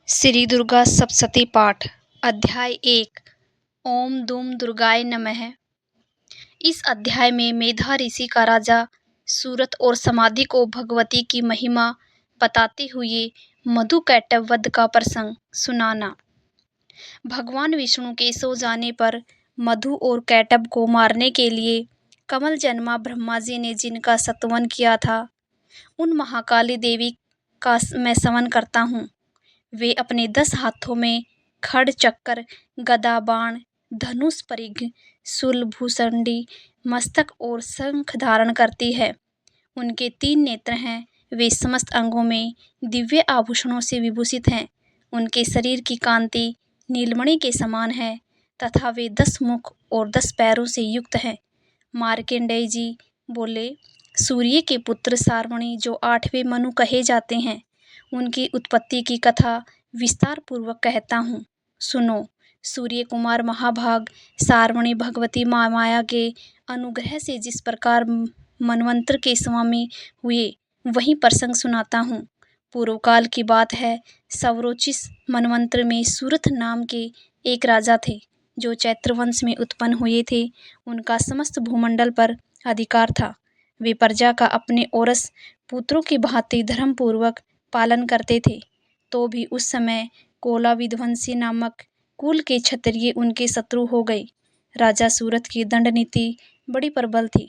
श्री दुर्गा सप्तशती पाठ अध्याय 1 ओम दूम दुर्गाय नमः। इस अध्याय में मेधा ऋषि का राजा सूरत और समाधि को भगवती की महिमा बताते हुए मधु कैटभ वध का प्रसंग सुनाना। भगवान विष्णु के सो जाने पर मधु और कैटभ को मारने के लिए कमल जन्मा ब्रह्मा जी ने जिनका स्तवन किया था, उन महाकाली देवी का मैं समन करता हूँ। वे अपने 10 हाथों में खड़, चक्कर, गदा, बाण, धनुष, परिघ, शूल, भूसंडी, मस्तक और शंख धारण करती है। उनके 3 नेत्र हैं। वे समस्त अंगों में दिव्य आभूषणों से विभूषित हैं। उनके शरीर की कांति नीलमणि के समान है तथा वे 10 मुख और 10 पैरों से युक्त हैं। मार्कंडेय जी बोले, सूर्य के पुत्र सारवणी जो 8वें मनु कहे जाते हैं, उनकी उत्पत्ति की कथा विस्तार पूर्वक कहता हूँ, सुनो। सूर्य कुमार महाभाग सारवणी भगवती माया के अनुग्रह से जिस प्रकार मनवंतर के स्वामी हुए, वही प्रसंग सुनाता हूँ। पूर्व काल की बात है। सवरोचिस मनवंतर में सूरत नाम के एक राजा थे, जो चैत्रवंश में उत्पन्न हुए थे। उनका समस्त भूमंडल पर अधिकार था। वे प्रजा का अपने औरस पुत्रों की भांति धर्म पूर्वक पालन करते थे। तो भी उस समय कोला विध्वंसी नामक कुल के क्षत्रिय उनके शत्रु हो गए। राजा सूरत की दंड नीति बड़ी प्रबल थी।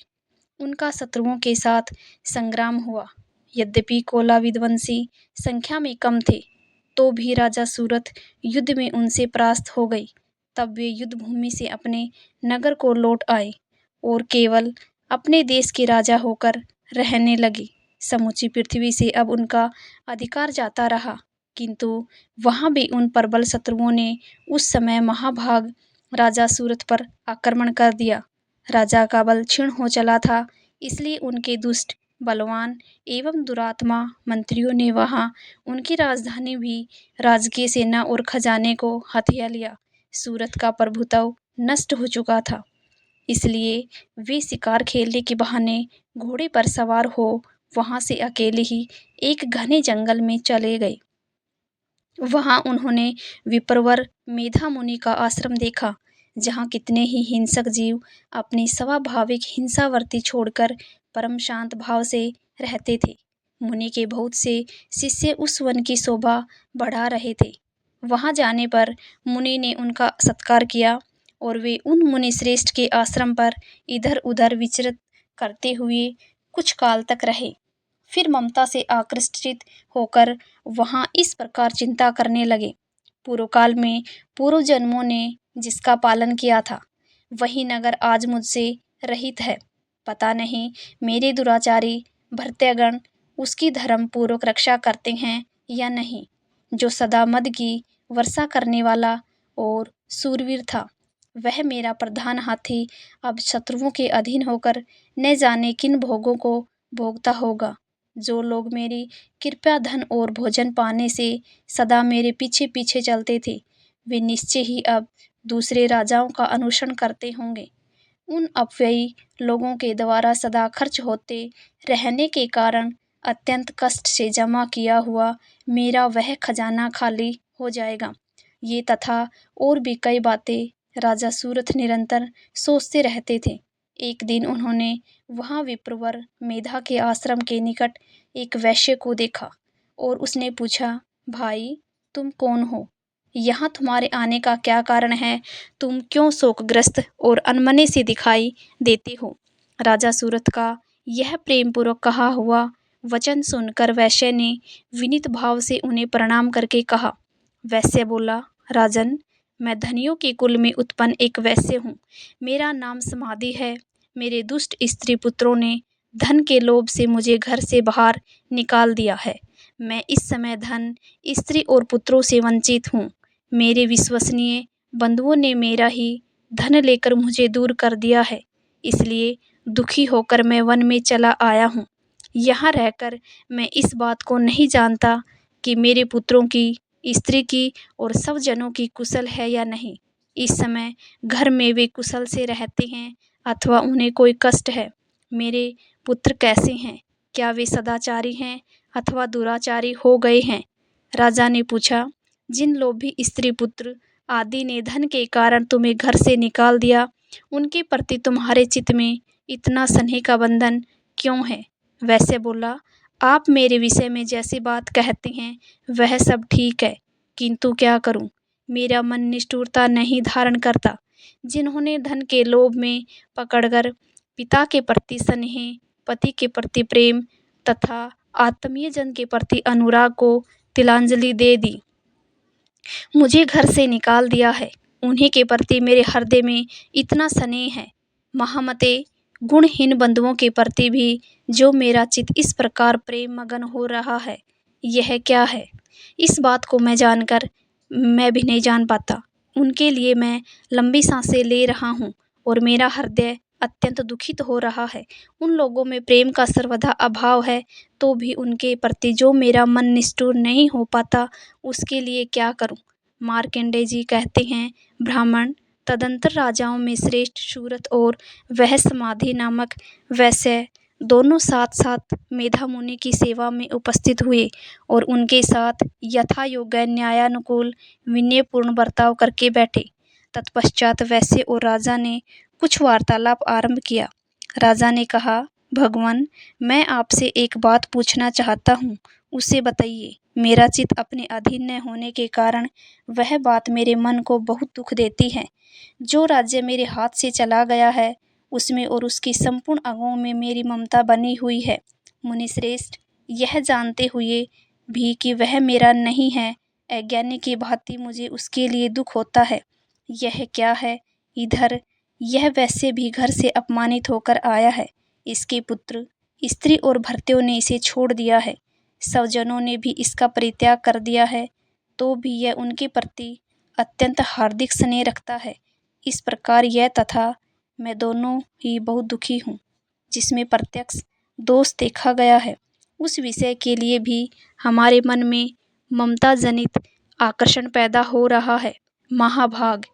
उनका शत्रुओं के साथ संग्राम हुआ। यद्यपि कोला विध्वंसी संख्या में कम थे, तो भी राजा सूरत युद्ध में उनसे परास्त हो गए। तब वे युद्ध भूमि से अपने नगर को लौट आए और केवल अपने देश के राजा होकर रहने लगे। समूची पृथ्वी से अब उनका अधिकार जाता रहा, किंतु वहां भी उन प्रबल शत्रुओं ने उस समय महाभाग राजा सूरत पर आक्रमण कर दिया। राजा का बल क्षीण हो चला था, इसलिए उनके दुष्ट, बलवान एवं दुरात्मा मंत्रियों ने वहां उनकी राजधानी भी, राजकीय सेना और खजाने को हथिया लिया। सूरत का प्रभुत्व नष्ट हो चुका था, इसलिए वे शिकार खेलने के बहाने घोड़े पर सवार हो वहां से अकेले ही एक घने जंगल में चले गए। वहां उन्होंने विप्रवर मेधा मुनि का आश्रम देखा, जहां कितने ही हिंसक जीव अपनी स्वाभाविक हिंसावर्ती छोड़कर परम शांत भाव से रहते थे। मुनि के बहुत से शिष्य उस वन की शोभा बढ़ा रहे थे। वहां जाने पर मुनि ने उनका सत्कार किया और वे उन मुनि श्रेष्ठ के आश्रम पर इधर उधर विचरित करते हुए कुछ काल तक रहे। फिर ममता से आकृष्टित होकर वहां इस प्रकार चिंता करने लगे, पूर्व काल में पूर्व जन्मों ने जिसका पालन किया था, वही नगर आज मुझसे रहित है। पता नहीं मेरे दुराचारी भृत्यगण उसकी धर्म पूर्वक रक्षा करते हैं या नहीं। जो सदा मद की वर्षा करने वाला और सूरवीर था, वह मेरा प्रधान हाथी अब शत्रुओं के अधीन होकर न जाने किन भोगों को भोगता होगा। जो लोग मेरी कृपया, धन और भोजन पाने से सदा मेरे पीछे पीछे चलते थे, वे निश्चय ही अब दूसरे राजाओं का अनुसरण करते होंगे। उन अपव्ययी लोगों के द्वारा सदा खर्च होते रहने के कारण अत्यंत कष्ट से जमा किया हुआ मेरा वह खजाना खाली हो जाएगा। ये तथा और भी कई बातें राजा सूरत निरंतर सोचते रहते थे। एक दिन उन्होंने वहां विप्रवर मेधा के आश्रम के निकट एक वैश्य को देखा और उसने पूछा, भाई तुम कौन हो? यहाँ तुम्हारे आने का क्या कारण है? तुम क्यों शोकग्रस्त और अनमने से दिखाई देते हो? राजा सूरत का यह प्रेम पूर्वक कहा हुआ वचन सुनकर वैश्य ने विनीत भाव से उन्हें प्रणाम करके कहा। वैश्य बोला, राजन, मैं धनियों के कुल में उत्पन्न एक वैश्य हूँ। मेरा नाम समाधि है। मेरे दुष्ट स्त्री पुत्रों ने धन के लोभ से मुझे घर से बाहर निकाल दिया है। मैं इस समय धन, स्त्री और पुत्रों से वंचित हूँ। मेरे विश्वसनीय बंधुओं ने मेरा ही धन लेकर मुझे दूर कर दिया है, इसलिए दुखी होकर मैं वन में चला आया हूँ। यहाँ रहकर मैं इस बात को नहीं जानता कि मेरे पुत्रों की, स्त्री की और सब जनों की कुशल है या नहीं। इस समय घर में वे कुशल से रहते हैं अथवा उन्हें कोई कष्ट है। मेरे पुत्र कैसे हैं? क्या वे सदाचारी हैं अथवा दुराचारी हो गए हैं? राजा ने पूछा, जिन लोभी स्त्री पुत्र आदि ने धन के कारण तुम्हें घर से निकाल दिया, उनके प्रति तुम्हारे चित्त में इतना स्नेह का बंधन क्यों है? वैसे बोला, आप मेरे विषय में जैसी बात कहते हैं वह सब ठीक है, किंतु क्या करूं, मेरा मन निष्ठुरता नहीं धारण करता। जिन्होंने धन के लोभ में पकड़कर पिता के प्रति स्नेह, पति के प्रति प्रेम तथा आत्मीय जन के प्रति अनुराग को तिलांजलि दे दी, मुझे घर से निकाल दिया है, उन्हीं के प्रति मेरे हृदय में इतना स्नेह है। महामते, गुणहीन बंधुओं के प्रति भी जो मेरा चित्त इस प्रकार प्रेम मगन हो रहा है, यह क्या है? इस बात को मैं भी नहीं जान पाता। उनके लिए मैं लंबी सांसें ले रहा हूँ और मेरा हृदय अत्यंत दुखित हो रहा है। उन लोगों में प्रेम का सर्वथा अभाव है, तो भी उनके प्रति जो मेरा मन निष्ठुर नहीं हो पाता, उसके लिए क्या करूं? मार्कंडेय जी कहते हैं, ब्राह्मण तदंतर राजाओं में श्रेष्ठ सूरत और वह समाधि नामक वैश्य दोनों साथ साथ मेधा मुनि की सेवा में उपस्थित हुए और उनके साथ यथा योग्य न्यायानुकूल विनयपूर्ण बर्ताव करके बैठे। तत्पश्चात वैश्य और राजा ने कुछ वार्तालाप आरंभ किया। राजा ने कहा, भगवान, मैं आपसे एक बात पूछना चाहता हूँ, उसे बताइए। मेरा चित्त अपने अधीन न होने के कारण वह बात मेरे मन को बहुत दुख देती है। जो राज्य मेरे हाथ से चला गया है, उसमें और उसकी संपूर्ण अंगों में मेरी ममता बनी हुई है। मुनिश्रेष्ठ, यह जानते हुए भी कि वह मेरा नहीं है, अज्ञानी की भांति मुझे उसके लिए दुख होता है। यह क्या है? इधर यह वैसे भी घर से अपमानित होकर आया है। इसके पुत्र, स्त्री और भर्तृयों ने इसे छोड़ दिया है। स्वजनों ने भी इसका परित्याग कर दिया है, तो भी यह उनके प्रति अत्यंत हार्दिक स्नेह रखता है। इस प्रकार यह तथा मैं दोनों ही बहुत दुखी हूँ। जिसमें प्रत्यक्ष दोष देखा गया है, उस विषय के लिए भी हमारे मन में ममता जनित आकर्षण पैदा हो रहा है। महाभाग,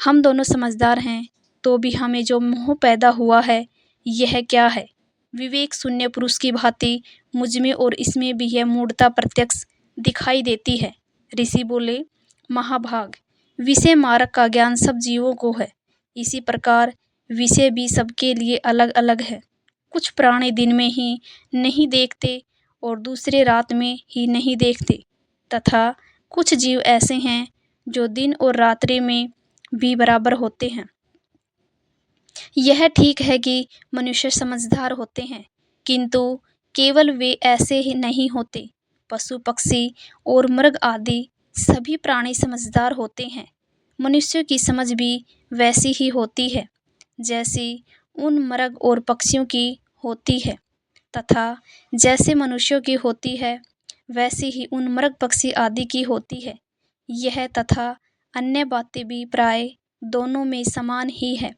हम दोनों समझदार हैं, तो भी हमें जो मोह पैदा हुआ है, यह क्या है? विवेक शून्य पुरुष की भांति मुझमें और इसमें भी यह मूढ़ता प्रत्यक्ष दिखाई देती है। ऋषि बोले, महाभाग, विषय मार्ग का ज्ञान सब जीवों को है। इसी प्रकार विषय भी सबके लिए अलग अलग है। कुछ प्राणी दिन में ही नहीं देखते और दूसरे रात में ही नहीं देखते, तथा कुछ जीव ऐसे हैं जो दिन और रात्रि में भी बराबर होते हैं। यह ठीक है कि मनुष्य समझदार होते हैं, किंतु केवल वे ऐसे ही नहीं होते। पशु पक्षी और मृग आदि सभी प्राणी समझदार होते हैं। मनुष्य की समझ भी वैसी ही होती है जैसी उन मृग और पक्षियों की होती है, तथा जैसे मनुष्यों की होती है वैसी ही उन मृग पक्षी आदि की होती है। यह तथा अन्य बातें भी प्राय दोनों में समान ही है।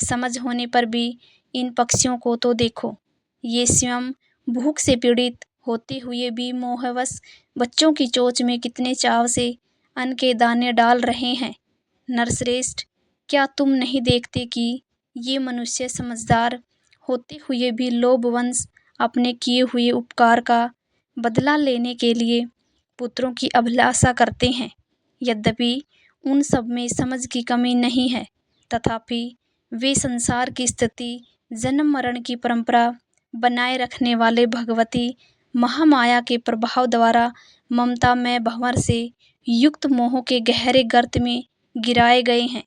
समझ होने पर भी इन पक्षियों को तो देखो, ये स्वयं भूख से पीड़ित होते हुए भी मोहवश बच्चों की चोंच में कितने चाव से अन्न के दाने डाल रहे हैं। नरश्रेष्ठ, क्या तुम नहीं देखते कि ये मनुष्य समझदार होते हुए भी लोभवश अपने किए हुए उपकार का बदला लेने के लिए पुत्रों की अभिलाषा करते हैं? यद्यपि उन सब में समझ की कमी नहीं है, तथापि वे संसार की स्थिति, जन्म मरण की परंपरा बनाए रखने वाले भगवती महामाया के प्रभाव द्वारा ममता में भंवर से युक्त मोह के गहरे गर्त में गिराए गए हैं।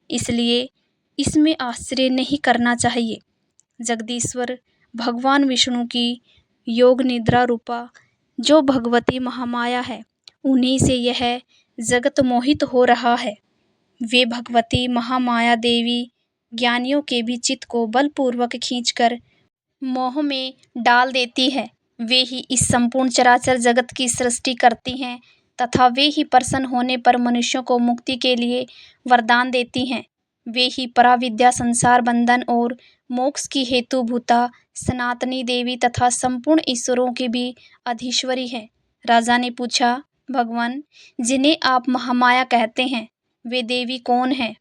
इसलिए इसमें आश्चर्य नहीं करना चाहिए। जगदीश्वर भगवान विष्णु की योग निद्रा रूपा जो भगवती महामाया है, उन्हीं से यह जगत मोहित हो रहा है। वे भगवती महामाया देवी ज्ञानियों के भी चित्त को बलपूर्वक खींचकर मोह में डाल देती है। वे ही इस संपूर्ण चराचर जगत की सृष्टि करती हैं, तथा वे ही प्रसन्न होने पर मनुष्यों को मुक्ति के लिए वरदान देती हैं। वे ही पराविद्या, संसार बंधन और मोक्ष की हेतुभूता सनातनी देवी तथा संपूर्ण ईश्वरों की भी अधीश्वरी है। राजा ने पूछा, भगवान, जिन्हें आप महामाया कहते हैं, वे देवी कौन है?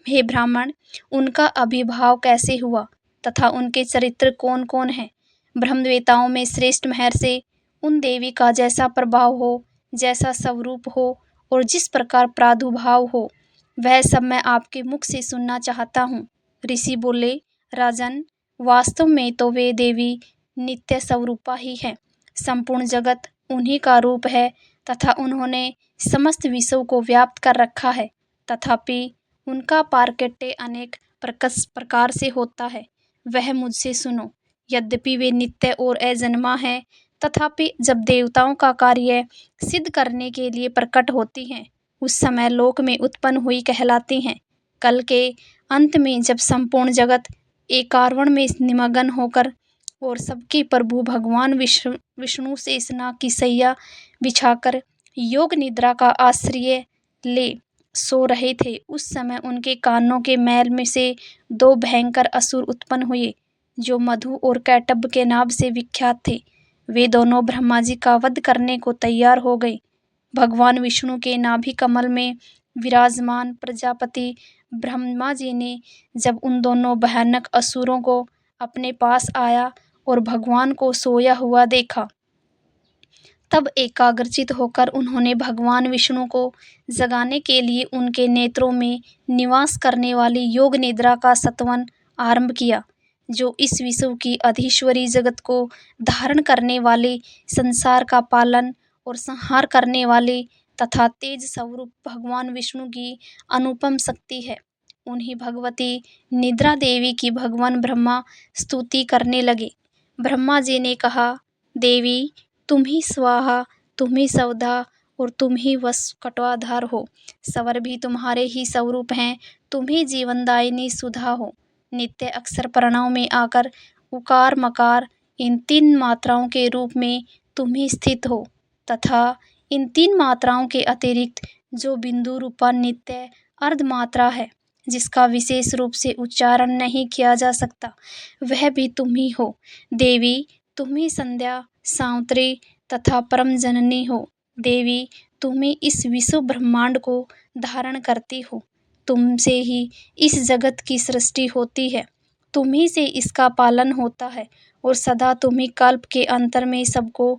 हे ब्राह्मण, उनका आविर्भाव कैसे हुआ तथा उनके चरित्र कौन कौन हैं? ब्रह्मवेताओं में श्रेष्ठ महर्षि उन देवी का जैसा प्रभाव हो, जैसा स्वरूप हो और जिस प्रकार प्रादुर्भाव हो, वह सब मैं आपके मुख से सुनना चाहता हूँ। ऋषि बोले, राजन, वास्तव में तो वे देवी नित्य स्वरूपा ही है। संपूर्ण जगत उन्हीं का रूप है तथा उन्होंने समस्त विश्व को व्याप्त कर रखा है। तथापि उनका पारकट्य अनेक प्रकार से होता है, वह मुझसे सुनो। यद्यपि वे नित्य और अजन्मा है, तथापि जब देवताओं का कार्य सिद्ध करने के लिए प्रकट होती हैं, उस समय लोक में उत्पन्न हुई कहलाती हैं। कल के अंत में जब संपूर्ण जगत एकार्वण में निमग्न होकर और सबके प्रभु भगवान विष्णु से स्नान की सैया बिछाकर योग निद्रा का आश्रय ले सो रहे थे, उस समय उनके कानों के मैल में से दो भयंकर असुर उत्पन्न हुए, जो मधु और कैटभ के नाम से विख्यात थे। वे दोनों ब्रह्मा जी का वध करने को तैयार हो गए। भगवान विष्णु के नाभि कमल में विराजमान प्रजापति ब्रह्मा जी ने जब उन दोनों भयानक असुरों को अपने पास आया और भगवान को सोया हुआ देखा, तब एकाग्रचित होकर उन्होंने भगवान विष्णु को जगाने के लिए उनके नेत्रों में निवास करने वाली योग निद्रा का सत्वन आरंभ किया, जो इस विश्व की अधीश्वरी जगत को धारण करने वाले, संसार का पालन और संहार करने वाले तथा तेज स्वरूप भगवान विष्णु की अनुपम शक्ति है। उन्हीं भगवती निद्रा देवी की भगवान ब्रह्मा स्तुति करने लगे। ब्रह्मा जी ने कहा, देवी, तुम ही स्वाहा, तुम ही सवधा और तुम ही कटवाधार हो। सवर भी तुम्हारे ही स्वरूप हैं, तुम ही जीवनदायिनी सुधा हो। नित्य अक्षर प्रणव में आकर उकार मकार इन तीन मात्राओं के रूप में तुम ही स्थित हो, तथा इन तीन मात्राओं के अतिरिक्त जो बिंदु रूपा नित्य अर्ध मात्रा है, जिसका विशेष रूप से उच्चारण नहीं किया जा सकता, वह भी तुम ही हो। देवी, तुम ही संध्या, सावित्री तथा परम जननी हो। देवी, तुम ही इस विश्व ब्रह्मांड को धारण करती हो। तुमसे ही इस जगत की सृष्टि होती है, तुम ही से इसका पालन होता है और सदा तुम ही कल्प के अंतर में सबको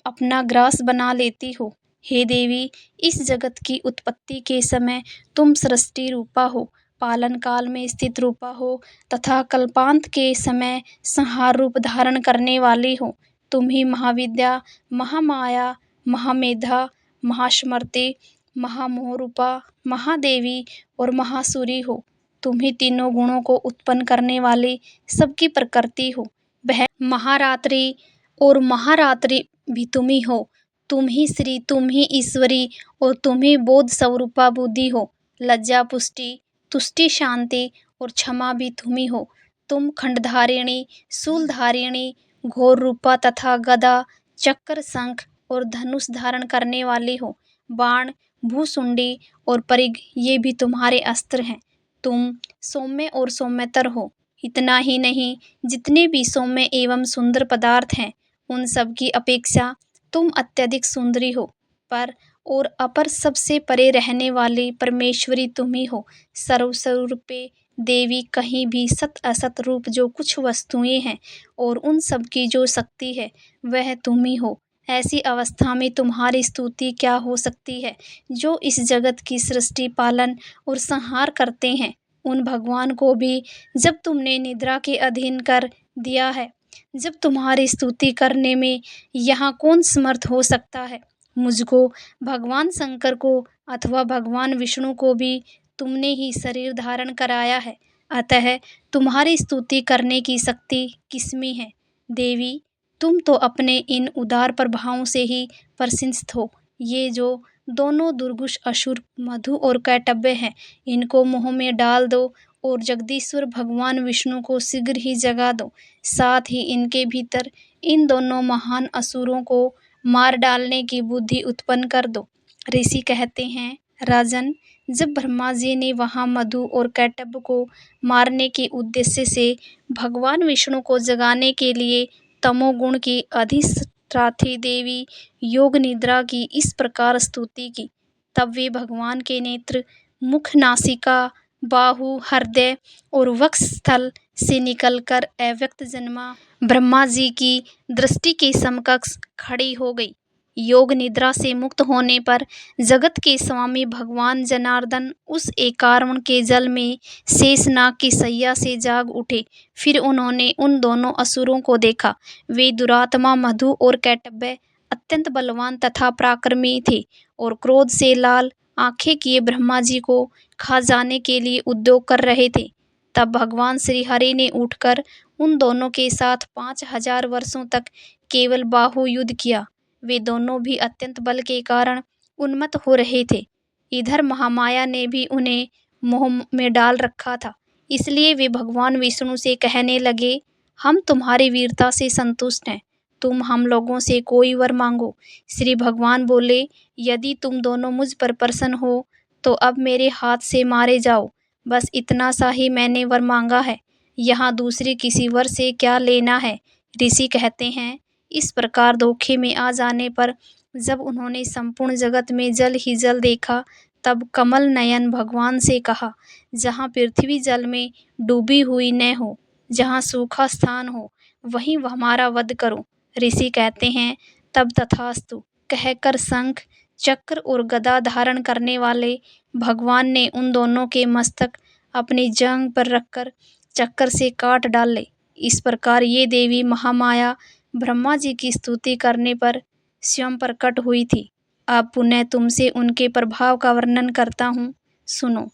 अपना ग्रास बना लेती हो। हे देवी, इस जगत की उत्पत्ति के समय तुम सृष्टि रूपा हो, पालन काल में स्थित रूपा हो तथा कल्पांत के समय संहार रूप धारण करने वाली हो। तुम ही महाविद्या, महामाया, महामेधा, महास्मृति, महामोहरूपा, महादेवी और महासुरी हो। तुम ही तीनों गुणों को उत्पन्न करने वाली सबकी प्रकृति हो। वह महारात्रि और महारात्रि भी तुम ही हो। तुम ही श्री, तुम ही ईश्वरी और तुम ही बोध स्वरूपा बुद्धि हो। लज्जा, पुष्टि, तुष्टि, शांति और क्षमा भी तुम ही हो। तुम खंडधारिणी, शूलधारिणी, घोर रूपा तथा गदा, चक्र, शंख और धनुष धारण करने वाली हो। बाण, भूसुंडी और परिघ ये भी तुम्हारे अस्त्र हैं। तुम सौम्य और सौम्यतर हो। इतना ही नहीं, जितने भी सौम्य एवं सुंदर पदार्थ हैं, उन सब की अपेक्षा तुम अत्यधिक सुंदरी हो। पर और अपर सबसे परे रहने वाली परमेश्वरी तुम ही हो। सर्वस्वरूपे देवी, कहीं भी सत असत रूप जो कुछ वस्तुएं हैं और उन सब की जो शक्ति है, वह तुम ही हो। ऐसी अवस्था में तुम्हारी स्तुति क्या हो सकती है, जो इस जगत की सृष्टि, पालन और संहार करते हैं। उन भगवान को भी जब तुमने निद्रा के अधीन कर दिया है, जब तुम्हारी स्तुति करने में यहाँ कौन समर्थ हो सकता है। मुझको, भगवान शंकर को अथवा भगवान विष्णु को भी तुमने ही शरीर धारण कराया है, अतः तुम्हारी स्तुति करने की शक्ति किसमें है। देवी, तुम तो अपने इन उदार प्रभावों से ही प्रशंसित हो। ये जो दोनों दुर्गुष असुर मधु और कैटभ हैं, इनको मुँह में डाल दो और जगदीश्वर भगवान विष्णु को शीघ्र ही जगा दो। साथ ही इनके भीतर इन दोनों महान असुरों को मार डालने की बुद्धि उत्पन्न कर दो। ऋषि कहते हैं, राजन, जब ब्रह्मा जी ने वहाँ मधु और कैटभ को मारने के उद्देश्य से भगवान विष्णु को जगाने के लिए तमोगुण की अधिष्ठात्री देवी योग निद्रा की इस प्रकार स्तुति की, तब वे भगवान के नेत्र, मुख, नासिका, बाहु, हृदय और वक्षस्थल से निकलकर अव्यक्त जन्मा ब्रह्मा जी की दृष्टि के समकक्ष खड़ी हो गई। योग निद्रा से मुक्त होने पर जगत के स्वामी भगवान जनार्दन उस एकावन के जल में शेषनाग की सैया से जाग उठे। फिर उन्होंने उन दोनों असुरों को देखा। वे दुरात्मा मधु और कैटभ अत्यंत बलवान तथा पराक्रमी थे और क्रोध से लाल आंखें किए ब्रह्मा जी को खा जाने के लिए उद्योग कर रहे थे। तब भगवान श्री हरि ने उठकर उन दोनों के साथ 5000 वर्षों तक केवल बाहु युद्ध किया। वे दोनों भी अत्यंत बल के कारण उन्मत्त हो रहे थे। इधर महामाया ने भी उन्हें मोह में डाल रखा था। इसलिए वे भगवान विष्णु से कहने लगे, हम तुम्हारी वीरता से संतुष्ट हैं, तुम हम लोगों से कोई वर मांगो। श्री भगवान बोले, यदि तुम दोनों मुझ पर प्रसन्न हो तो अब मेरे हाथ से मारे जाओ। बस इतना सा ही मैंने वर मांगा है, यहाँ दूसरे किसी वर से क्या लेना है। ऋषि कहते हैं, इस प्रकार धोखे में आ जाने पर जब उन्होंने संपूर्ण जगत में जल ही जल देखा, तब कमल नयन भगवान से कहा, जहाँ पृथ्वी जल में डूबी हुई न हो, जहाँ सूखा स्थान हो, वहीं हमारा वध करो। ऋषि कहते हैं, तब तथास्तु कहकर शंख चक्र और गदा धारण करने वाले भगवान ने उन दोनों के मस्तक अपनी जांघ पर रखकर चक्कर से काट डाले। इस प्रकार ये देवी महामाया ब्रह्मा जी की स्तुति करने पर स्वयं प्रकट हुई थी। अब पुनः तुमसे उनके प्रभाव का वर्णन करता हूँ, सुनो।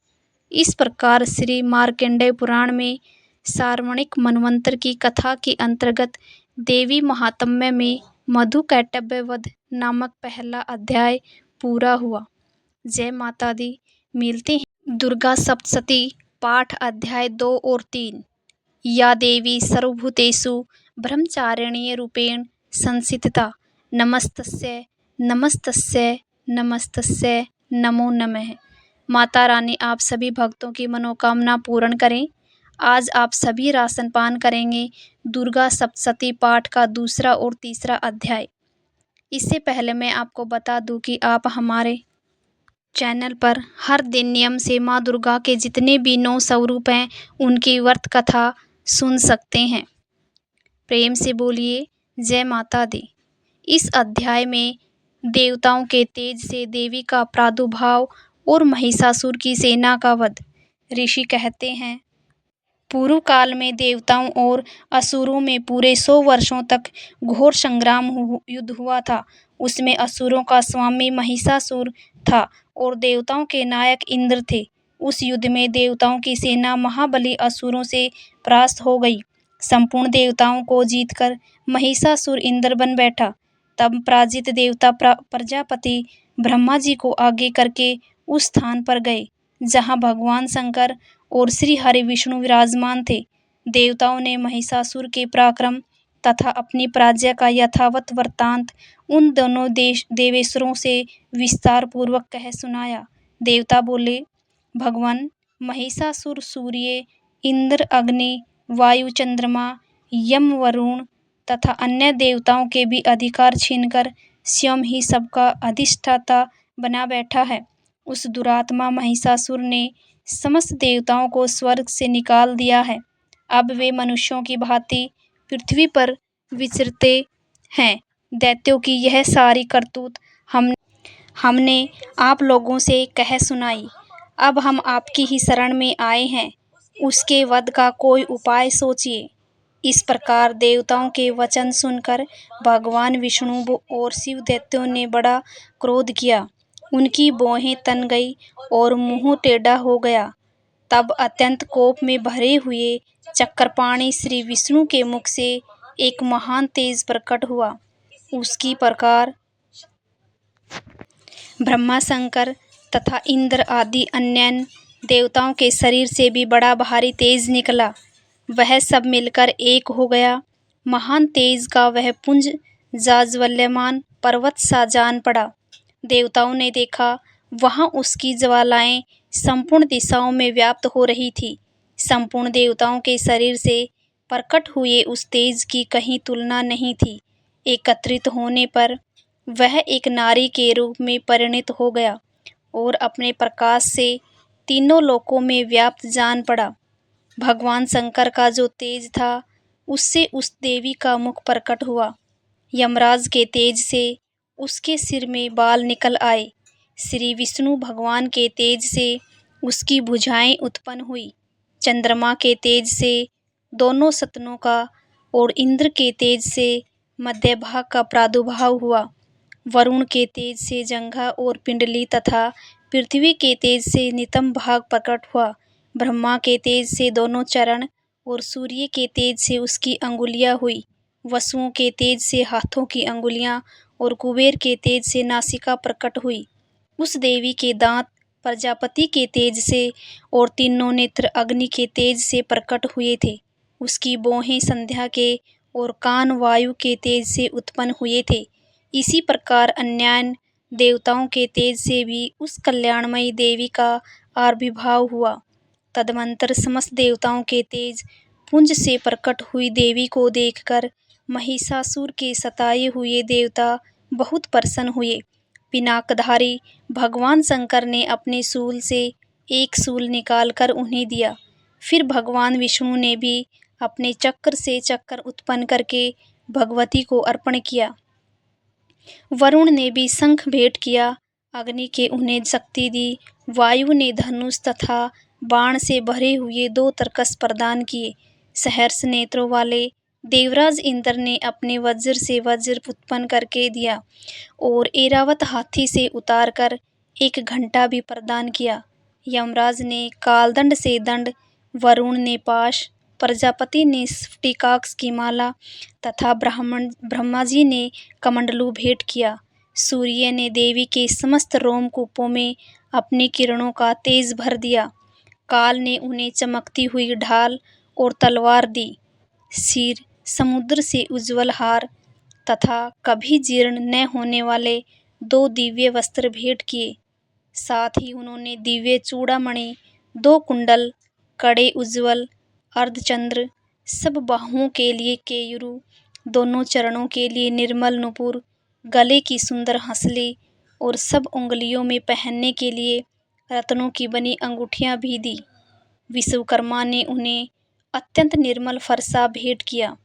इस प्रकार श्री मार्कंडेय पुराण में सार्वणिक मनवंतर की कथा के अंतर्गत देवी महात्म्य में मधु कैटभ वध नामक पहला अध्याय पूरा हुआ। जय माता दी। मिलते हैं दुर्गा सप्तशती पाठ अध्याय 2 और 3। या देवी सर्वभूतेषु ब्रह्मचारिणी रूपेण संस्थिता नमस्तस्यै नमस्तस्यै नमस्तस्यै नमो नमः। माता रानी आप सभी भक्तों की मनोकामना पूर्ण करें। आज आप सभी राशन पान करेंगे दुर्गा सप्तशती पाठ का दूसरा और तीसरा अध्याय। इससे पहले मैं आपको बता दूं कि आप हमारे चैनल पर हर दिन नियम से माँ दुर्गा के जितने भी 9 स्वरूप हैं उनकी व्रत कथा सुन सकते हैं। प्रेम से बोलिए जय माता दी। इस अध्याय में देवताओं के तेज से देवी का प्रादुर्भाव और महिषासुर की सेना का वध। ऋषि कहते हैं, पूर्व काल में देवताओं और असुरों में पूरे 100 वर्षों तक घोर संग्राम युद्ध हुआ था। उसमें असुरों का स्वामी महिषासुर था और देवताओं के नायक इंद्र थे। उस युद्ध में देवताओं की सेना महाबली असुरों से परास्त हो गई। संपूर्ण देवताओं को जीतकर महिषासुर इंद्र बन बैठा। तब पराजित देवता प्रजापति ब्रह्मा जी को आगे करके उस स्थान पर गए जहाँ भगवान शंकर और श्री हरि विष्णु विराजमान थे। देवताओं ने महिषासुर के पराक्रम तथा अपनी पराजय का यथावत वृत्तांत उन दोनों देवेश्वरों से विस्तार पूर्वक कह सुनाया। देवता बोले, भगवान महिषासुर सूर्य, इंद्र, अग्नि, वायु, चंद्रमा, यम, वरुण तथा अन्य देवताओं के भी अधिकार छीनकर स्वयं ही सबका अधिष्ठाता बना बैठा है। उस दुरात्मा महिषासुर ने समस्त देवताओं को स्वर्ग से निकाल दिया है। अब वे मनुष्यों की भांति पृथ्वी पर विचरते हैं। दैत्यों की यह सारी करतूत हमने आप लोगों से कह सुनाई। अब हम आपकी ही शरण में आए हैं, उसके वध का कोई उपाय सोचिए। इस प्रकार देवताओं के वचन सुनकर भगवान विष्णु और शिव दैत्यों ने बड़ा क्रोध किया। उनकी भौहें तन गई और मुंह टेढ़ा हो गया। तब अत्यंत कोप में भरे हुए चक्रपाणि श्री विष्णु के मुख से एक महान तेज प्रकट हुआ। उसकी प्रकार ब्रह्मा, शंकर तथा इंद्र आदि अन्य देवताओं के शरीर से भी बड़ा भारी तेज निकला। वह सब मिलकर एक हो गया। महान तेज का वह पुंज जाज्वल्यमान पर्वत सा जान पड़ा। देवताओं ने देखा, वहाँ उसकी ज्वालाएं संपूर्ण दिशाओं में व्याप्त हो रही थी। संपूर्ण देवताओं के शरीर से प्रकट हुए उस तेज की कहीं तुलना नहीं थी। एकत्रित होने पर वह एक नारी के रूप में परिणित हो गया और अपने प्रकाश से तीनों लोकों में व्याप्त जान पड़ा। भगवान शंकर का जो तेज था, उससे उस देवी का मुख प्रकट हुआ। यमराज के तेज से उसके सिर में बाल निकल आए। श्री विष्णु भगवान के तेज से उसकी भुजाएं उत्पन्न हुई। चंद्रमा के तेज से दोनों सतनों का और इंद्र के तेज से मध्य भाग का प्रादुर्भाव हुआ। वरुण के तेज से जंघा और पिंडली तथा पृथ्वी के तेज से नितंब भाग प्रकट हुआ। ब्रह्मा के तेज से दोनों चरण और सूर्य के तेज से उसकी अंगुलियां हुई। वसुओं के तेज से हाथों की अंगुलियां और कुबेर के तेज से नासिका प्रकट हुई। उस देवी के दांत प्रजापति के तेज से और तीनों नेत्र अग्नि के तेज से प्रकट हुए थे। उसकी भौहें संध्या के और कान वायु के तेज से उत्पन्न हुए थे। इसी प्रकार अन्यान्य देवताओं के तेज से भी उस कल्याणमयी देवी का आविर्भाव हुआ। तदनंतर समस्त देवताओं के तेज पुंज से प्रकट हुई देवी को देखकर महिषासुर के सताए हुए देवता बहुत प्रसन्न हुए। पिनाकधारी भगवान शंकर ने अपने शूल से एक शूल निकालकर उन्हें दिया। फिर भगवान विष्णु ने भी अपने चक्र से चक्र उत्पन्न करके भगवती को अर्पण किया। वरुण ने भी शंख भेंट किया। अग्नि के उन्हें शक्ति दी। वायु ने धनुष तथा बाण से भरे हुए 2 तरकस प्रदान किए। सहर्ष नेत्रों वाले देवराज इंद्र ने अपने वज्र से वज्र उत्पन्न करके दिया और ऐरावत हाथी से उतारकर एक घंटा भी प्रदान किया। यमराज ने कालदंड से दंड, वरुण ने पाश, प्रजापति ने स्फटिकाक्ष की माला तथा ब्रह्मा जी ने कमंडलू भेंट किया। सूर्य ने देवी के समस्त रोमकूपों में अपनी किरणों का तेज भर दिया। काल ने उन्हें चमकती हुई ढाल और तलवार दी। सिर समुद्र से उज्ज्वल हार तथा कभी जीर्ण न होने वाले 2 दिव्य वस्त्र भेंट किए। साथ ही उन्होंने दिव्य चूड़ामणि, 2 कुंडल, कड़े उज्ज्वल अर्धचंद्र, सब बाहुओं के लिए केयूर, दोनों चरणों के लिए निर्मल नुपुर, गले की सुंदर हंसली और सब उंगलियों में पहनने के लिए रत्नों की बनी अंगूठियां भी दी। विश्वकर्मा ने उन्हें अत्यंत निर्मल फरसा भेंट किया।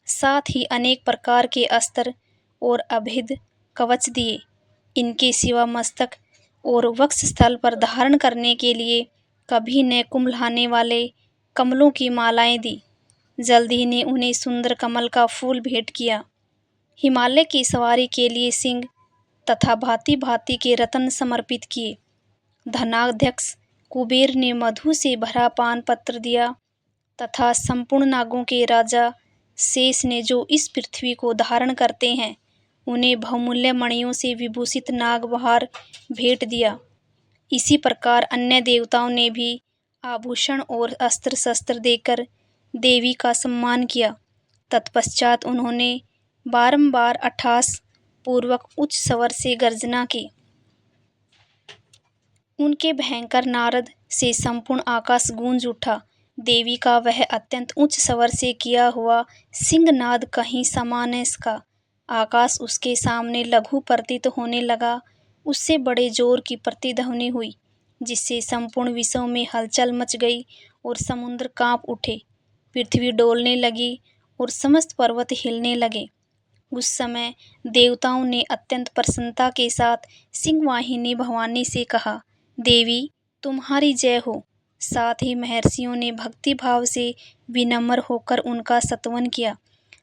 साथ ही अनेक प्रकार के अस्त्र और अभेद कवच दिए। इनके सिवा मस्तक और वक्ष स्थल पर धारण करने के लिए कभी न कुम्हलाने वाले कमलों की मालाएं दी। जल्दी ने उन्हें सुंदर कमल का फूल भेंट किया। हिमालय की सवारी के लिए सिंह तथा भांति भांति के रत्न समर्पित किए। धनाध्यक्ष कुबेर ने मधु से भरा पान पत्र दिया तथा संपूर्ण नागों के राजा शेष ने, जो इस पृथ्वी को धारण करते हैं, उन्हें बहुमूल्य मणियों से विभूषित नागबहार भेंट दिया। इसी प्रकार अन्य देवताओं ने भी आभूषण और अस्त्र शस्त्र देकर देवी का सम्मान किया। तत्पश्चात उन्होंने बारंबार अट्टहास पूर्वक उच्च स्वर से गर्जना की। उनके भयंकर नारद से संपूर्ण आकाश गूंज उठा। देवी का वह अत्यंत उच्च स्वर से किया हुआ सिंहनाद कहीं समा न सका। आकाश उसके सामने लघु प्रतीत होने लगा। उससे बड़े जोर की प्रतिध्वनि हुई, जिससे संपूर्ण विश्व में हलचल मच गई और समुद्र कांप उठे। पृथ्वी डोलने लगी और समस्त पर्वत हिलने लगे। उस समय देवताओं ने अत्यंत प्रसन्नता के साथ सिंहवाहिनी भवानी से कहा, देवी तुम्हारी जय हो। साथ ही महर्षियों ने भक्ति भाव से विनम्र होकर उनका स्तवन किया।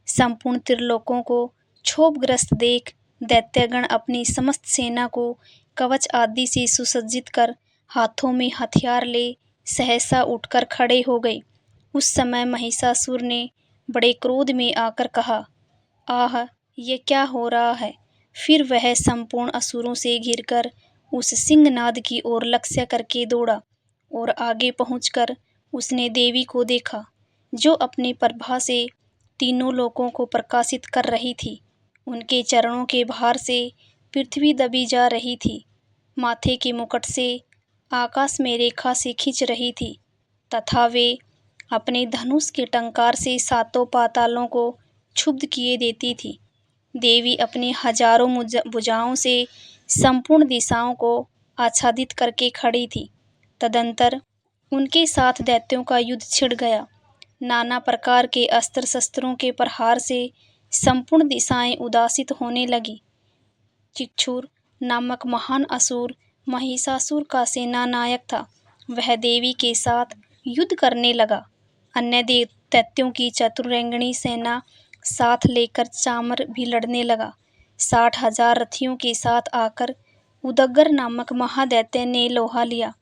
संपूर्ण त्रिलोकों को क्षोभग्रस्त देख दैत्यगण अपनी समस्त सेना को कवच आदि से सुसज्जित कर हाथों में हथियार ले सहसा उठकर खड़े हो गए। उस समय महिषासुर ने बड़े क्रोध में आकर कहा, आह, ये क्या हो रहा है। फिर वह संपूर्ण असुरों से घिरकर उस सिंहनाद की ओर लक्ष्य करके दौड़ा और आगे पहुंचकर उसने देवी को देखा, जो अपनी प्रभा से तीनों लोकों को प्रकाशित कर रही थी। उनके चरणों के भार से पृथ्वी दबी जा रही थी। माथे के मुकुट से आकाश में रेखा से खींच रही थी तथा वे अपने धनुष के टंकार से सातों पातालों को क्षुब्ध किए देती थी। देवी अपनी हजारों भुजाओं से संपूर्ण दिशाओं को आच्छादित करके खड़ी थी। तदंतर उनके साथ दैत्यों का युद्ध छिड़ गया। नाना प्रकार के अस्त्र शस्त्रों के प्रहार से संपूर्ण दिशाएं उदासित होने लगी। चिक्षुर नामक महान असुर महिषासुर का सेना नायक था। वह देवी के साथ युद्ध करने लगा। अन्य दैत्यों की चतुरंगिणी सेना साथ लेकर चामर भी लड़ने लगा। 60,000 रथियों के साथ आकर उदग्र नामक महादैत्य ने लोहा लिया।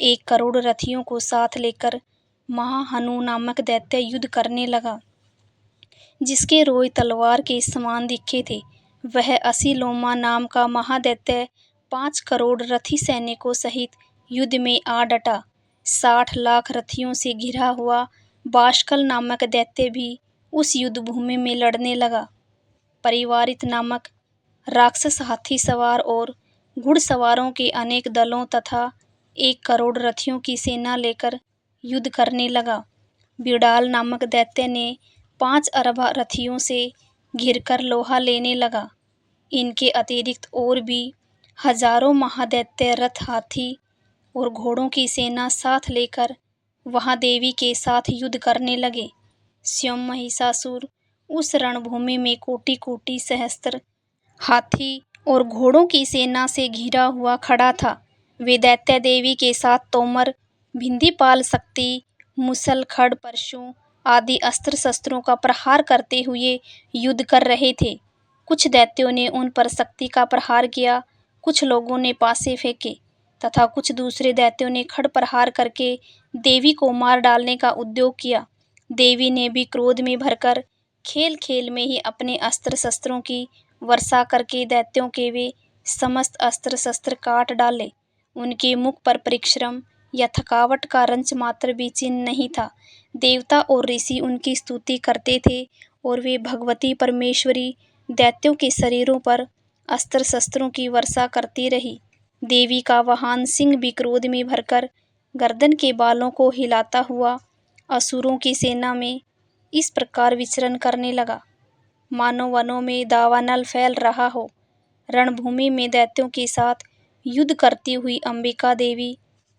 1 करोड़ रथियों को साथ लेकर महाहनु नामक दैत्य युद्ध करने लगा, जिसके रोए तलवार के समान दिखे थे। वह असीलोमा नाम का महादैत्य 5 करोड़ रथी सैनिकों सहित युद्ध में आ डटा। 60 लाख रथियों से घिरा हुआ बाष्कल नामक दैत्य भी उस युद्ध भूमि में लड़ने लगा। परिवारित नामक राक्षस हाथी सवार और घुड़सवारों के अनेक दलों तथा 1 करोड़ रथियों की सेना लेकर युद्ध करने लगा। बिडाल नामक दैत्य ने 5 अरब रथियों से घिरकर लोहा लेने लगा। इनके अतिरिक्त और भी हजारों महादैत्य रथ, हाथी और घोड़ों की सेना साथ लेकर वहां देवी के साथ युद्ध करने लगे। स्वयं महिषासुर उस रणभूमि में कोटि कोटि सहस्त्र हाथी और घोड़ों की सेना से घिरा हुआ खड़ा था। वे दैत्य देवी के साथ तोमर, भिंदीपाल, शक्ति, मुसल, खड़, परशु आदि अस्त्र शस्त्रों का प्रहार करते हुए युद्ध कर रहे थे। कुछ दैत्यों ने उन पर शक्ति का प्रहार किया, कुछ लोगों ने पासे फेंके तथा कुछ दूसरे दैत्यों ने खड़ प्रहार करके देवी को मार डालने का उद्योग किया। देवी ने भी क्रोध में भरकर खेल खेल में ही अपने अस्त्र शस्त्रों की वर्षा करके दैत्यों के वे समस्त अस्त्र शस्त्र काट डाले। उनके मुख पर परिश्रम या थकावट का रंच मात्र भी चिन्ह नहीं था। देवता और ऋषि उनकी स्तुति करते थे और वे भगवती परमेश्वरी दैत्यों के शरीरों पर अस्त्र शस्त्रों की वर्षा करती रही। देवी का वाहन सिंह भी क्रोध में भरकर गर्दन के बालों को हिलाता हुआ असुरों की सेना में इस प्रकार विचरण करने लगा, मानो वनों में दावानल फैल रहा हो। रणभूमि में दैत्यों के साथ युद्ध करती हुई अंबिका देवी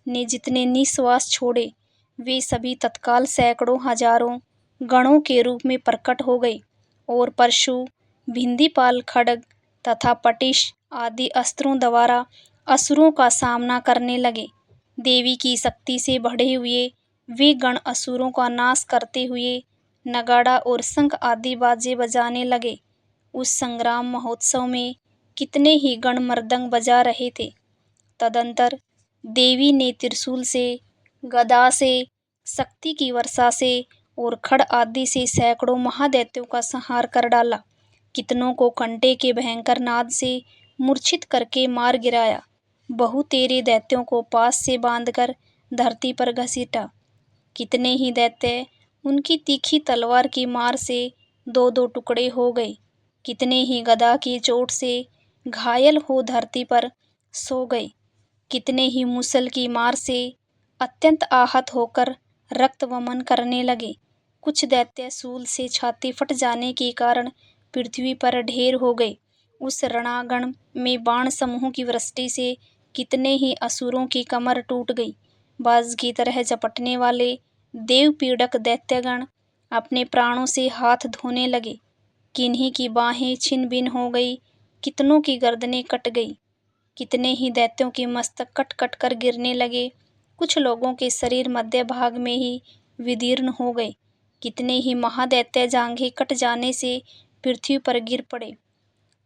ने जितने निश्वास छोड़े, वे सभी तत्काल सैकड़ों हजारों गणों के रूप में प्रकट हो गए और परशु, भिंदीपाल, खड्ग तथा पटिश आदि अस्त्रों द्वारा असुरों का सामना करने लगे। देवी की शक्ति से बढ़े हुए वे गण असुरों का नाश करते हुए नगाड़ा और शंख आदि बाजे बजाने लगे। उस संग्राम महोत्सव में कितने ही गण मृदंग बजा रहे थे। तदंतर देवी ने त्रिशूल से, गदा से, शक्ति की वर्षा से और खड़ आदि से सैकड़ों महादैत्यों का संहार कर डाला। कितनों को कंटे के भयंकर नाद से मूर्छित करके मार गिराया। बहुतेरे दैत्यों को पास से बांधकर धरती पर घसीटा। कितने ही दैत्य उनकी तीखी तलवार की मार से 2-2 टुकड़े हो गए। कितने ही गदा की चोट से घायल हो धरती पर सो गए। कितने ही मुसल की मार से अत्यंत आहत होकर रक्त वमन करने लगे। कुछ दैत्य शूल से छाती फट जाने के कारण पृथ्वी पर ढेर हो गए। उस रणांगण में बाण समूह की वृष्टि से कितने ही असुरों की कमर टूट गई। बाज की तरह झपटने वाले देव पीड़क दैत्यगण अपने प्राणों से हाथ धोने लगे। किन्हीं की बाहें छिन भिन हो गई, कितनों की गर्दनें कट गई। कितने ही दैत्यों के मस्तक कट कट कर गिरने लगे। कुछ लोगों के शरीर मध्य भाग में ही विदीर्ण हो गए। कितने ही महादैत्य जांघें कट जाने से पृथ्वी पर गिर पड़े।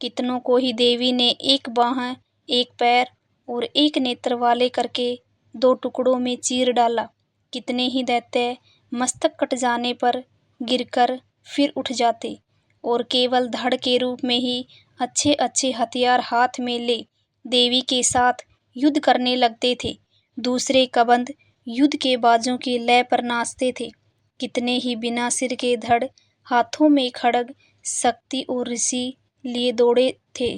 कितनों को ही देवी ने एक बाह, एक पैर और एक नेत्र वाले करके 2 टुकड़ों में चीर डाला। कितने ही दैत्य मस्तक कट जाने पर गिरकर फिर उठ जाते और केवल धड़ के रूप में ही अच्छे अच्छे हथियार हाथ में ले देवी के साथ युद्ध करने लगते थे। दूसरे कबंध युद्ध के बाजों की लय पर नाचते थे। कितने ही बिना सिर के धड़, हाथों में खड्ग, शक्ति और ऋषि लिए दौड़े थे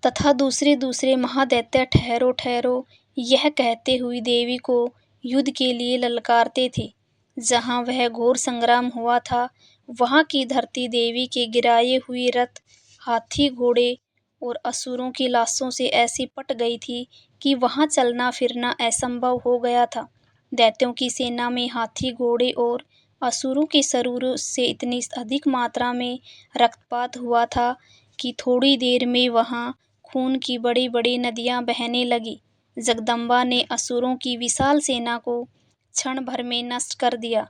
तथा दूसरे दूसरे महादैत्य ठहरो ठहरो यह कहते हुए देवी को युद्ध के लिए ललकारते थे। जहाँ वह घोर संग्राम हुआ था, वहाँ की धरती देवी के गिराए हुए रथ, हाथी, घोड़े और असुरों की लाशों से ऐसी पट गई थी कि वहाँ चलना फिरना असंभव हो गया था। दैत्यों की सेना में हाथी, घोड़े और असुरों के शरीरों से इतनी अधिक मात्रा में रक्तपात हुआ था कि थोड़ी देर में वहाँ खून की बड़ी बड़ी नदियाँ बहने लगी। जगदम्बा ने असुरों की विशाल सेना को क्षण भर में नष्ट कर दिया।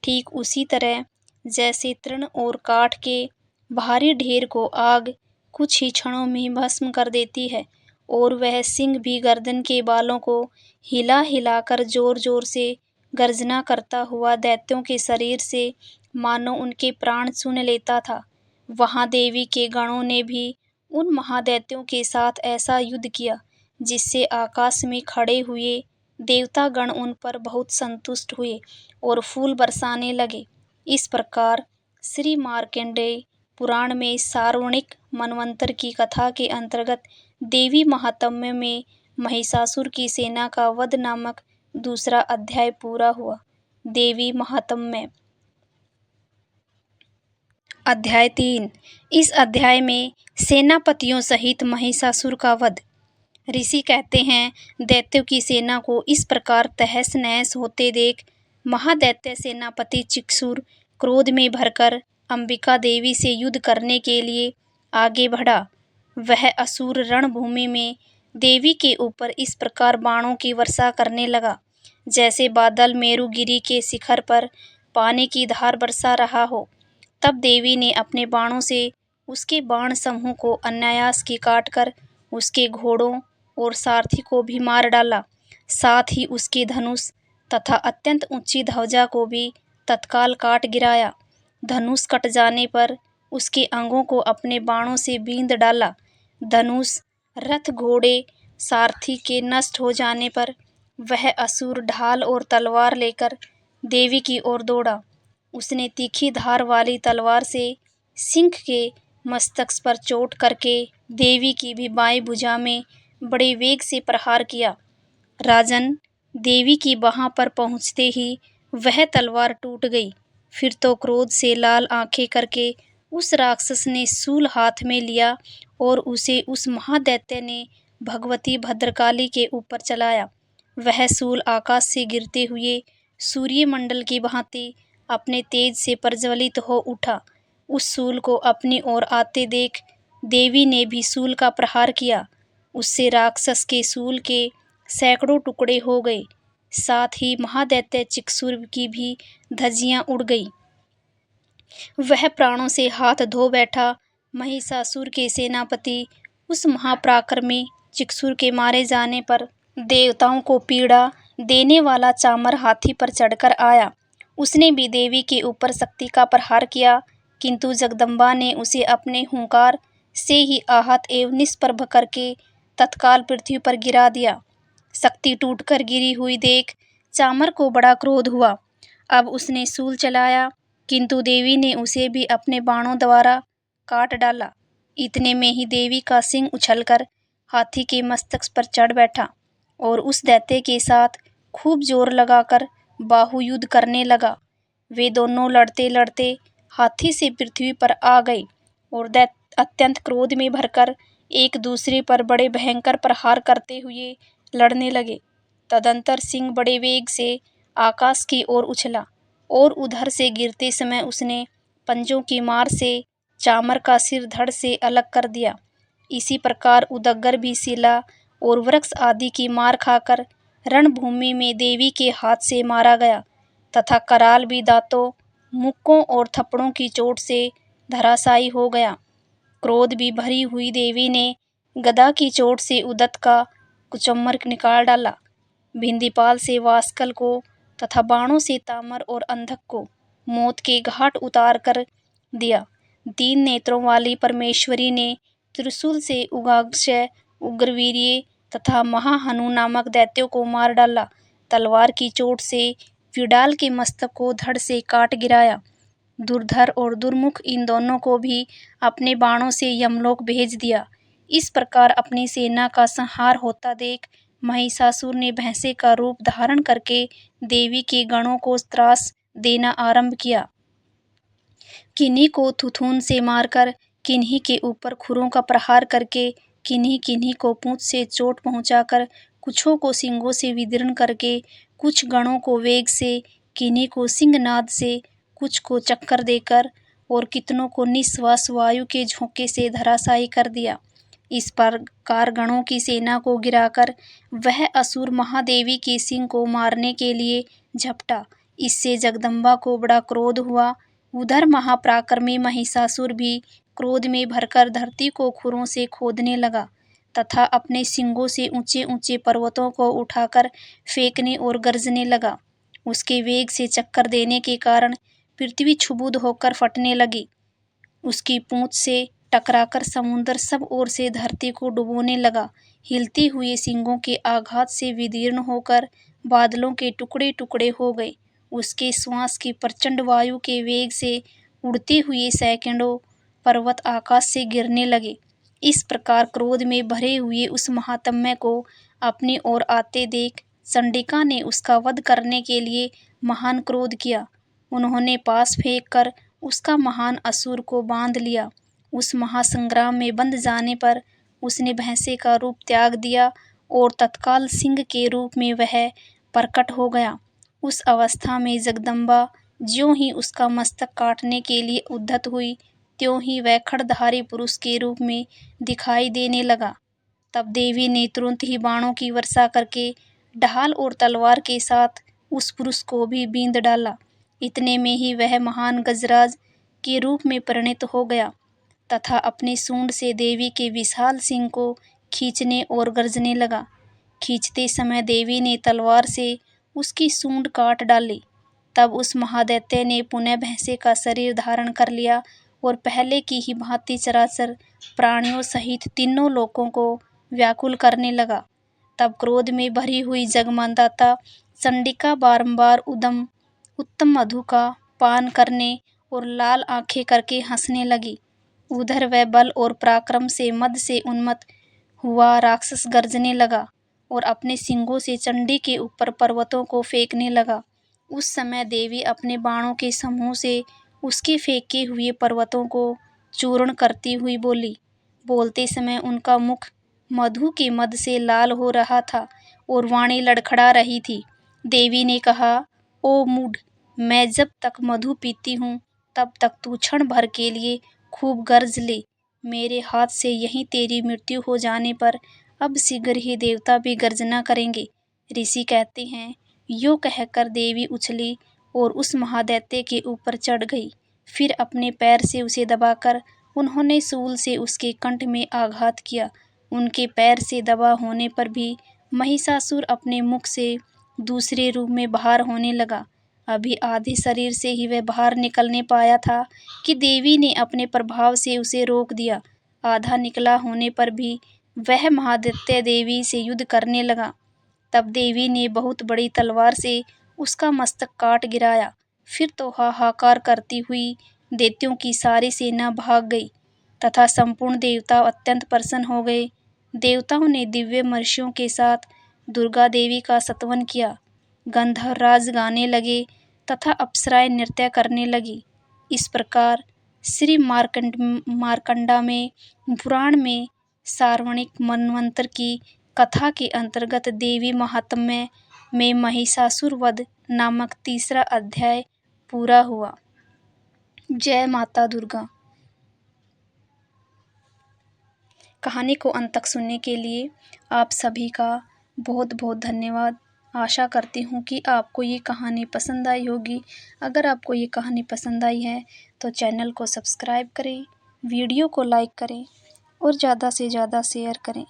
ठीक उसी तरह जैसे तृण और काठ के भारी ढेर को आग कुछ ही क्षणों में भस्म कर देती है, और वह सिंह भी गर्दन के बालों को हिला हिलाकर जोर जोर से गर्जना करता हुआ दैत्यों के शरीर से मानो उनके प्राण छीन लेता था, वहां देवी के गणों ने भी उन महादैत्यों के साथ ऐसा युद्ध किया जिससे आकाश में खड़े हुए देवतागण उन पर बहुत संतुष्ट हुए और फूल बरसाने लगे। इस प्रकार श्री मार्कंडेय पुराण में सार्वणिक मनवंतर की कथा के अंतर्गत देवी महात्म्य में महिषासुर की सेना का वध नामक दूसरा अध्याय पूरा हुआ। देवी महात्म्य अध्याय 3। इस अध्याय में सेनापतियों सहित महिषासुर का वध। ऋषि कहते हैं, दैत्यों की सेना को इस प्रकार तहस नहस होते देख महादैत्य सेनापति चिक्षुर क्रोध में भरकर अंबिका देवी से युद्ध करने के लिए आगे बढ़ा। वह असुर रणभूमि में देवी के ऊपर इस प्रकार बाणों की वर्षा करने लगा जैसे बादल मेरुगिरी के शिखर पर पानी की धार बरसा रहा हो। तब देवी ने अपने बाणों से उसके बाण समूह को अनायास की काटकर उसके घोड़ों और सारथी को भी मार डाला, साथ ही उसके धनुष तथा अत्यंत ऊंची ध्वजा को भी तत्काल काट गिराया। धनुष कट जाने पर उसके अंगों को अपने बाणों से बींध डाला। धनुष, रथ, घोड़े, सारथी के नष्ट हो जाने पर वह असुर ढाल और तलवार लेकर देवी की ओर दौड़ा। उसने तीखी धार वाली तलवार से सिंह के मस्तक पर चोट करके देवी की भी बाएं भुजा में बड़े वेग से प्रहार किया। राजन, देवी की बाह पर पहुंचते ही वह तलवार टूट गई। फिर तो क्रोध से लाल आंखें करके उस राक्षस ने शूल हाथ में लिया और उसे उस महादैत्य ने भगवती भद्रकाली के ऊपर चलाया। वह शूल आकाश से गिरते हुए सूर्यमंडल की भांति अपने तेज से प्रज्वलित हो उठा। उस शूल को अपनी ओर आते देख देवी ने भी शूल का प्रहार किया। उससे राक्षस के शूल के सैकड़ों टुकड़े हो गए, साथ ही महादैत्य चिक्षुर की भी धज्जियां उड़ गई। वह प्राणों से हाथ धो बैठा। महिषासुर के सेनापति उस महापराक्रमी चिक्षुर के मारे जाने पर देवताओं को पीड़ा देने वाला चामर हाथी पर चढ़कर आया। उसने भी देवी के ऊपर शक्ति का प्रहार किया, किंतु जगदम्बा ने उसे अपने हुंकार से ही आहत एवं निष्प्रभ करके तत्काल पृथ्वी पर गिरा दिया। शक्ति टूटकर गिरी हुई देख चामर को बड़ा क्रोध हुआ। अब उसने शूल चलाया, किंतु देवी ने उसे भी अपने बाणों द्वारा काट डाला। इतने में ही देवी का सिंह उछलकर हाथी के मस्तक पर चढ़ बैठा और उस दैत्य के साथ खूब जोर लगाकर बाहुयुद्ध करने लगा। वे दोनों लड़ते लड़ते हाथी से पृथ्वी पर आ गए और दैत्य अत्यंत क्रोध में भरकर एक दूसरे पर बड़े भयंकर प्रहार करते हुए लड़ने लगे। तदंतर सिंह बड़े वेग से आकाश की ओर उछला और उधर से गिरते समय उसने पंजों की मार से चामर का सिर धड़ से अलग कर दिया। इसी प्रकार उदग्गर भी शिला और वृक्ष आदि की मार खाकर रणभूमि में देवी के हाथ से मारा गया तथा कराल भी दांतों, मुक्कों और थप्पड़ों की चोट से धराशायी हो गया। क्रोध भी भरी हुई देवी ने गदा की चोट से उदत्त का कुचम्मर निकाल डाला, भिंदीपाल से वास्कल को तथा बाणों से तामर और अंधक को मौत के घाट उतार कर दिया। 3 नेत्रों वाली परमेश्वरी ने त्रिशूल से उगाग्क्षय, उग्रवीर्य तथा महाहनु नामक दैत्यों को मार डाला। तलवार की चोट से विडाल के मस्तक को धड़ से काट गिराया। दुर्धर और दुर्मुख इन दोनों को भी अपने बाणों से यमलोक भेज दिया। इस प्रकार अपनी सेना का संहार होता देख महिषासुर ने भैंसे का रूप धारण करके देवी के गणों को त्रास देना आरंभ किया। किन्हीं को थुथुन से मारकर, किन्हीं के ऊपर खुरों का प्रहार करके, किन्हीं किन्हीं को पूंछ से चोट पहुंचाकर, कुछों को सींगों से विदीर्ण करके, कुछ गणों को वेग से, किन्हीं को सिंहनाद से, कुछ को चक्कर देकर और कितनों को निःश्वास वायु के झोंके से धराशायी कर दिया। इस प्रकार गणों की सेना को गिराकर वह असुर महादेवी के सिंह को मारने के लिए झपटा। इससे जगदम्बा को बड़ा क्रोध हुआ। उधर महापराक्रमी महिषासुर भी क्रोध में भरकर धरती को खुरों से खोदने लगा तथा अपने सींगों से ऊंचे ऊंचे पर्वतों को उठाकर फेंकने और गरजने लगा। उसके वेग से चक्कर देने के कारण पृथ्वी क्षुब्ध होकर फटने लगी। उसकी पूंछ से टकराकर समुद्र सब ओर से धरती को डुबोने लगा। हिलते हुए सींगों के आघात से विदीर्ण होकर बादलों के टुकड़े टुकड़े हो गए। उसके श्वास की प्रचंड वायु के वेग से उड़ते हुए सैकड़ों पर्वत आकाश से गिरने लगे। इस प्रकार क्रोध में भरे हुए उस महात्म्य को अपनी ओर आते देख चंडिका ने उसका वध करने के लिए महान क्रोध किया। उन्होंने पास फेंक कर उसका महान असुर को बांध लिया। उस महासंग्राम में बंध जाने पर उसने भैंसे का रूप त्याग दिया और तत्काल सिंह के रूप में वह प्रकट हो गया। उस अवस्था में जगदम्बा ज्यों ही उसका मस्तक काटने के लिए उद्यत हुई, त्यों ही वह खड़धारी पुरुष के रूप में दिखाई देने लगा। तब देवी ने तुरंत ही बाणों की वर्षा करके ढाल और तलवार के साथ उस पुरुष को भी बींध डाला। इतने में ही वह महान गजराज के रूप में परिणत हो गया तथा अपने सूंड से देवी के विशाल सिंह को खींचने और गरजने लगा। खींचते समय देवी ने तलवार से उसकी सूंड काट डाली। तब उस महादैत्य ने पुनः भैंसे का शरीर धारण कर लिया और पहले की ही भांति चराचर प्राणियों सहित तीनों लोकों को व्याकुल करने लगा। तब क्रोध में भरी हुई जगमंदाता चंडिका बारंबार उत्तम मधु का पान करने और लाल आंखें करके हंसने लगी। उधर वह बल और पराक्रम से मद से उन्मत्त हुआ राक्षस गरजने लगा और अपने सींगों से चंडी के ऊपर पर्वतों को फेंकने लगा। उस समय देवी अपने बाणों के समूह से उसके फेंके हुए पर्वतों को चूर्ण करती हुई बोली। बोलते समय उनका मुख मधु के मद से लाल हो रहा था और वाणी लड़खड़ा रही थी। देवी ने कहा, ओ मूढ़, मैं जब तक मधु पीती हूँ तब तक तू क्षण भर के लिए खूब गरज ले। मेरे हाथ से यहीं तेरी मृत्यु हो जाने पर अब शीघ्र ही देवता भी गर्जना करेंगे। ऋषि कहते हैं, यो कहकर देवी उछली और उस महादैत्य के ऊपर चढ़ गई। फिर अपने पैर से उसे दबाकर उन्होंने शूल से उसके कंठ में आघात किया। उनके पैर से दबा होने पर भी महिषासुर अपने मुख से दूसरे रूप में बाहर होने लगा। अभी आधे शरीर से ही वह बाहर निकलने पाया था कि देवी ने अपने प्रभाव से उसे रोक दिया। आधा निकला होने पर भी वह महादैत्य देवी से युद्ध करने लगा। तब देवी ने बहुत बड़ी तलवार से उसका मस्तक काट गिराया। फिर तो हाहाकार करती हुई दैत्यों की सारी सेना भाग गई तथा संपूर्ण देवता अत्यंत प्रसन्न हो गए। देवताओं ने दिव्य महर्षियों के साथ दुर्गा देवी का स्तवन किया। गंधर्वराज गाने लगे तथा अप्सराएं नृत्य करने लगी। इस प्रकार श्री मार्कंडा में पुराण में सार्वणिक मनवंतर की कथा के अंतर्गत देवी महात्म्य में महिषासुर वध नामक तीसरा अध्याय पूरा हुआ। जय माता दुर्गा। कहानी को अंत तक सुनने के लिए आप सभी का बहुत बहुत धन्यवाद। आशा करती हूँ कि आपको ये कहानी पसंद आई होगी। अगर आपको ये कहानी पसंद आई है तो चैनल को सब्सक्राइब करें, वीडियो को लाइक करें और ज़्यादा से ज़्यादा शेयर करें।